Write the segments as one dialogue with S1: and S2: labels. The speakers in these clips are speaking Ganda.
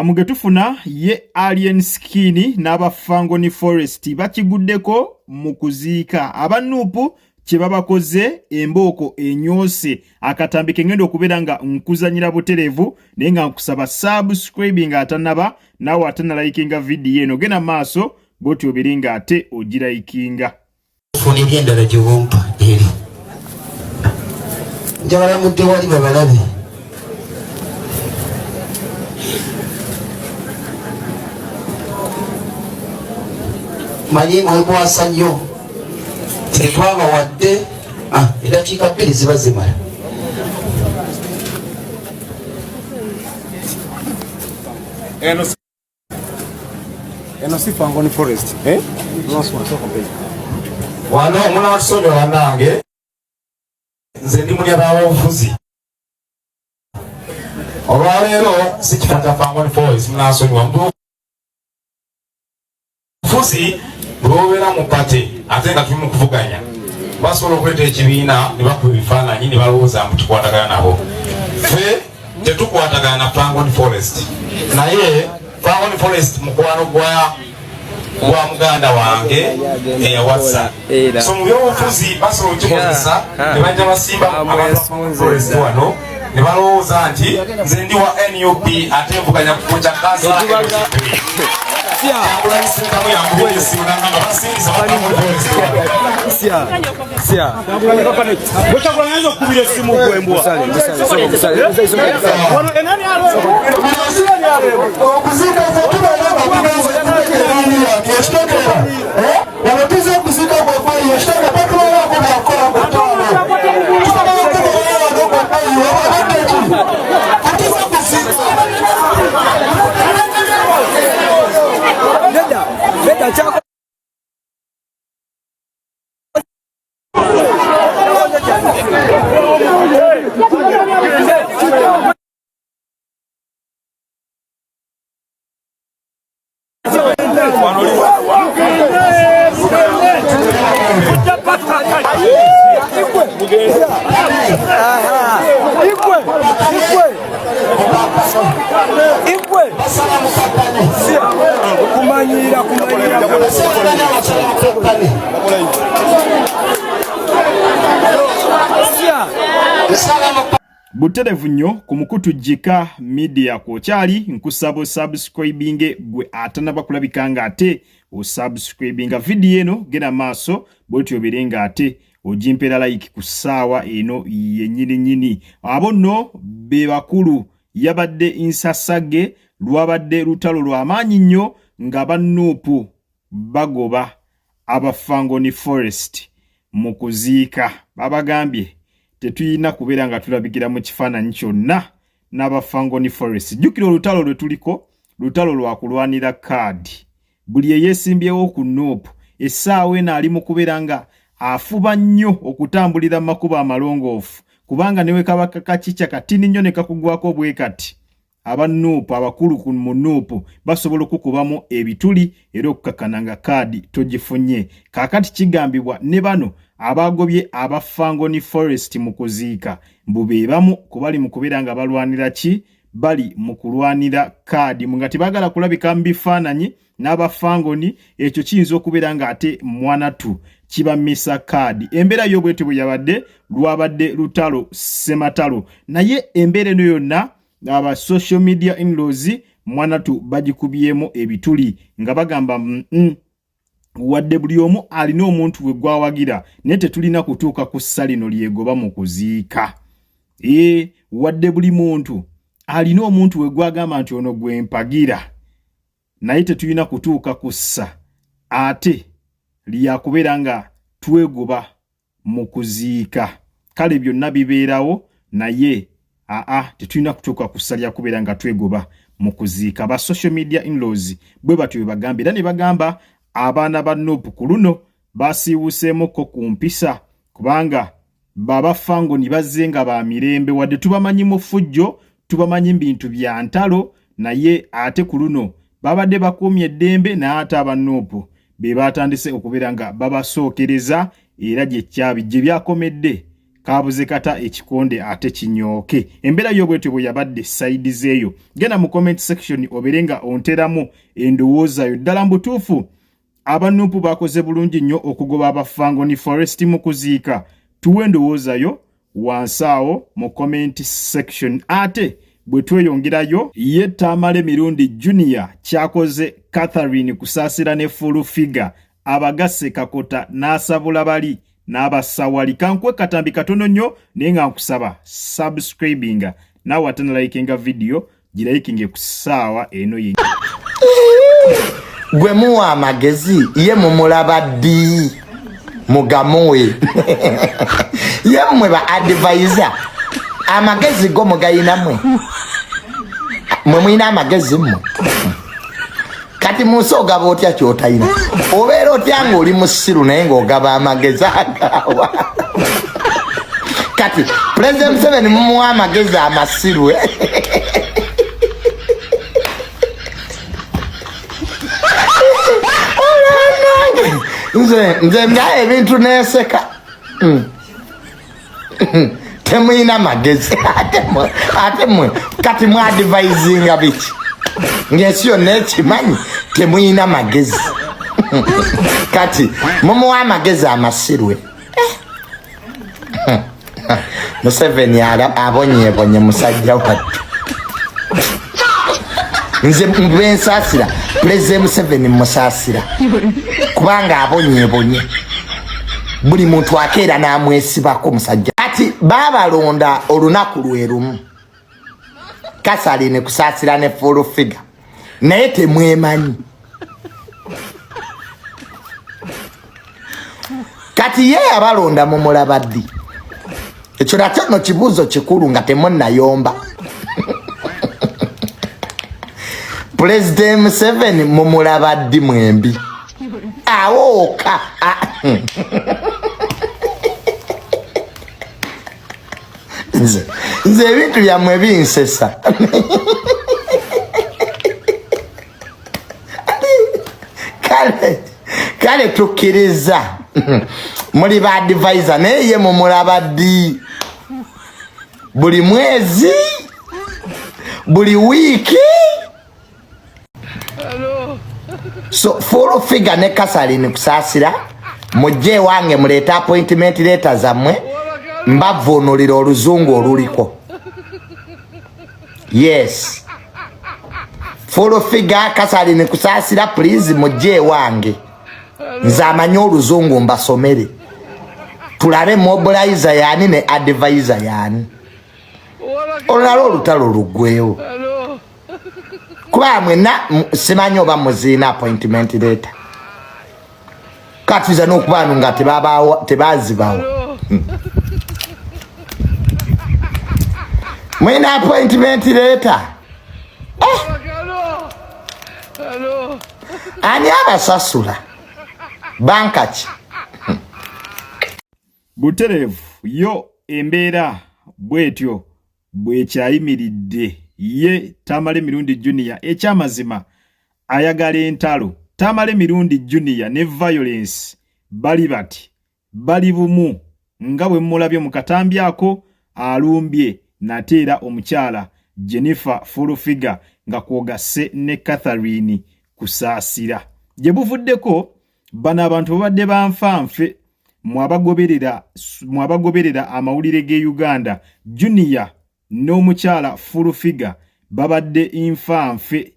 S1: Mugetufuna ye Alien Skin n'abafangoni Forest bakiguddeko mu kuziika abanuupu kye babakoze embooko enyoose akatambike ngendo okubeera nga nkuzanyira buterevu naye nga nkusaba subscribing atanaba nawe atanalayikinga video eno genda maaso boti obiringa ate ogirayikinga
S2: funira endala gyewompa eri njagala mudde wali babalabe manyi mwebwasa nnyo tetwaba wadde eddakiika 2 ziba zimala
S3: eno si Fangoni Forest
S2: wano omwana watusonyiwa nange nze ndi munyaba w'obufuzi olwaleero si kifo kya Fangoni Forest munasonyiwa bufuzi bw'obeera mu pate ate nga tuli mu kuvuganya basobola okuleeta ekibiina ne bakuba ebifaananyi ne balowooza mbu tukwatagana nabo ffe tetukwatagana na Fangoni Forest naye Fangoni Forest mukwano gwa muganda wange eyawasa so mu byobufuzi basobola okukikozesa ne bajja basimba abantu ba Forest wano ne balowooza nti nze ndi wa NUP ate nvuganya ku kya kansa
S1: buterevu nnyo ku mukutu Jika Media kwokyali nkusaba subscribing gwe atanaba kulabika nga ate osubscribinga video eno genda maaso bwetyo obirenga ate ojimpera like ku ssaawa eno yennyini abo nno be bakulu yabadde insasage lwabadde lutalo lw'amaanyi nnyo nga bannuupu bagoba abafangoni Forest mu kuziika babagambye tetuyina kubeera nga tulabikira mu kifaananyi kyonna n'abafangoni Forest jjukira olutalo lwe tuliko lutalo lwa kulwanira kaadi buli eyeesimbyewo ku nuupu essaawa eno ali mu kubeera nga afuba nnyo okutambulira makubo amalongoofu kubanga newe kabaka kakica katini nnyo ne kakugwako bwe kati abanuupu abakulu ku munuupu basobola okukubamu ebituli era okukakana nga kaadi togifunye kaakati kigambibwa ne bano abagobye abafangoni Forest mu kuziika mbu be bamu kubali mu kubeera nga balwanira ki bali mu kulwanira kaadi nga tebagala kulabika mu bifaananyi n'abafangoni ekyo kiyinza okubeera nga ate mwanatu kibamisa kaadi embeera y'obwete bwe yabadde lwabadde lutalo sematalo naye embeera eno yonna aba social media in-laws mwanatu bagikubyemu ebituli nga bagamba wadde buli omu alina omuntu we gwawagira naye tetulina kutuuka ku ssa lino lyegoba mu kuziika wadde buli muntu alina omuntu we gwagamba nti ono gwe mpagira naye tetulina kutuuka ku ssa ate lyakubeera nga twegoba mu kuziika kale byonna bibeerawo naye tetulina kutuuka ku ssa lyakubeera nga twegoba mu kuziika ba social media in-laws bwe batyo bwe bagambira ne bagamba abaana ba Nuupu ku luno basiiwuseemukko ku mpisa kubanga babafangoni bazze nga ba mirembe wadde tubamanyi mu ffujjo tubamanyi bintu bya ntalo naye ate ku luno babadde bakuumye eddembe n'ate aba Nuupu be batandise okubeera nga babasookereza era gye byakomedde kabuze kata ekikonde ate kinyooke. Embeera y'obwetyo bwe yabadde sides eyo. Genda mu comment section oberenga onteramu endowooza yo ddala mbutuufu. Abanupu bakoze bulungi nnyo okugoba abafangoni Forest mu kuziika. Tuwe endowooza yo wansaawo mu comment section. Ate bwe tweyongerayo ye Tamale Mirundi Junior kyakoze Catherine kusaasira ne full figure abagase kakota n'asabula bali n'abasawali. Kankwe katambi katono nnyo naye nga nkusaba subscribinga nawe ate na likinga video giraikinge ku ssaawa eno ye.
S4: Gwe muwa amagezi ye mumulaba ddi mugamuwe ye mmwe ba advisor amagezi go mugayina mmwe mwina amagezi mmwe kati musogaba otya kyotayina obeera otya ng'oli musiru naye ng'ogaba amagezi agawa kati President Museveni mumuwa amagezi amasiru nze mbyaye ebintu neeseka temuyina magezi ate mwe kati mu advisinga biki ng'ensi yonna ekimanyi temuyina magezi kati mumuwa amagezi amasirwe. Museveni abonyeebonye musajja wattu nze mbensaasira President Museveni musaasira kubanga abonyeebonye buli muntu akeera n'amwesibako musajja. Ati baabalonda olunaku lwe lumu Catherine kusaasira ne full figure naye temwemanyi. Kati ye abalonda mu mulabaddi ekyo nakyo no kibuuzo kikulu nga temunnayomba. President Museveni mu mulabaddi mwembi awoka nze ebintu byammwe binsesa kale tukkiriza muli ba advisor naye ye mu mulabaddi buli mwezi buli wiiki. So full figure ne Catherine kusaasira mujje wange muleeta appointment letter zammwe mbavunulira oluzungu oluliko. Yes full figure Catherine kusaasira please mujje wange nze amanyi oluzungu mbasomere tulabe mobilizer yani ne advisor yani olulala olutalo luggwewo kuba mwena simanyi oba muziina appointment letter katuza n'okubaanu nga tebazibawo mwena appointment letter ani abasasula banka ki
S1: buterevu yo embeera bwetyo bwekyayimiridde ye Tamale Mirundi Junior ekyamazima ayagala entalo. Tamale Mirundi Junior ne violence bali bati bali bumu nga bwe mulabye mu katambi ako alumbye nateera omukyala Jennifer full figure nga kwogase ne Catherine kusaasira. Gye buvuddeko bano abantu babadde banfanfe mwabagoberera amawulire ge Uganda Junior n'omukyala full figure babadde infanfe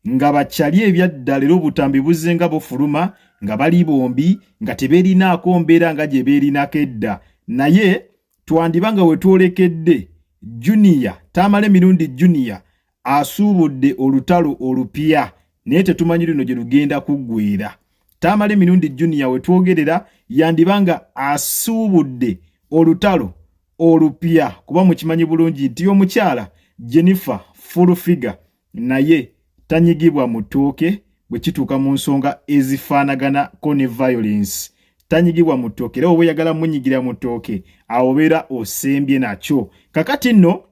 S1: nga bakyali ebyaddala era obutambi buzenga bufuluma nga bali bombi nga tebeerinaako mbeera nga gye beerinako edda. Naye twandibanga we twolekedde Junior Tamale Mirundi Junior asuubudde olutalo olupya naye tetumanyi lino gye lugenda kuggweera. Tamale Mirundi Junior we twogerera yandibanga asuubudde olutalo olupya kuba mukimanyi bulungi nti omukyala Jennifer full figure naye tanyigibwa mu ttooke bwe kituuka mu nsonga ezifaanaganako ne violence. Tanyigibwa mu ttooke era oba oyagala munyigira mu ttooke awo obeera osembye nakyo. Kakati nno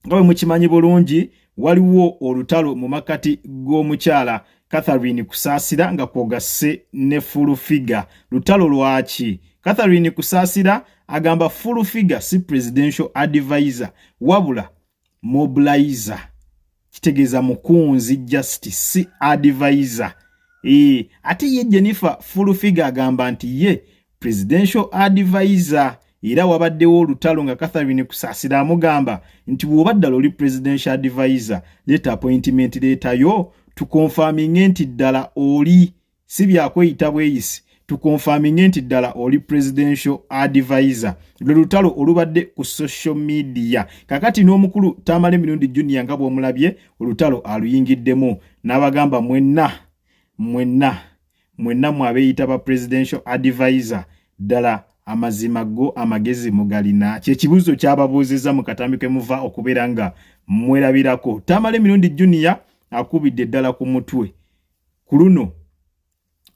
S1: nga bwe mukimanyi bulungi waliwo olutalo mu makati g'omukyala Catherine kusaasira nga kwogase ne full figure. Lutalo lwaki? Catherine kusaasira agamba full figure si presidential advisor wabula mobilizer kitegeeza mukunzi justice si advisor ate ye Jennifer full figure agamba nti ye presidential advisor era wabaddewo olutalo nga Catherine Kusasira amugamba nti bw'obaddala oli presidential advisor leta appointment letter yo tukonfirming nti ddala oli si byakweyita bweyisi tukonfirming nti ddala oli presidential advisor lwe lutalo olubadde ku social media kakati n'omukulu Tamale Mirundi Junior nga bw'omulabye olutalo aluyingiddemu n'abagamba mwenna mwabeyita ba presidential advisor ddala amazima go amagezi mugalina kyekibuzo kyababuuzizza mu katambi ke muva okubeera nga mwerabirako. Tamale Mirundi Junior akubidde ddala ku mutwe ku luno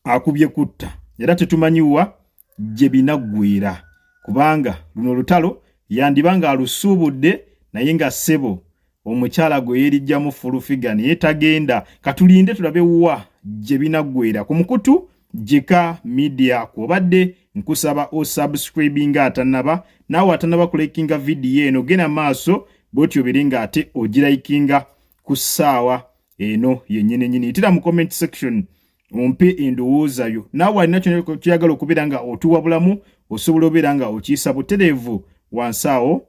S1: akubye kutta era tetumanyiwa gye binaggwera kubanga luno lutalo yandibanga alusuubudde naye nga ssebo omukyala gwe yerijjamu full figure naye tagenda katulinde tulabe wa gye binaggwera ku mukutu Jika Media kwobadde nkusaba osubscribinga atanaba nawe atanaba kulikinga video eno gena maaso bwotyo biringa ate ogiraikinga ku ssaawa eno yennyini nyini itira mu comment section ompe endowooza yo nawe alina kyagala okubeera nga otuwa bulamu osobola obeera nga okiisa butereevu wansaawo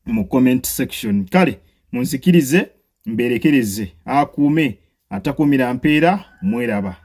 S1: mu comment section. Kale munzikirize mberekereze akuume atakumira mpeera mweraba.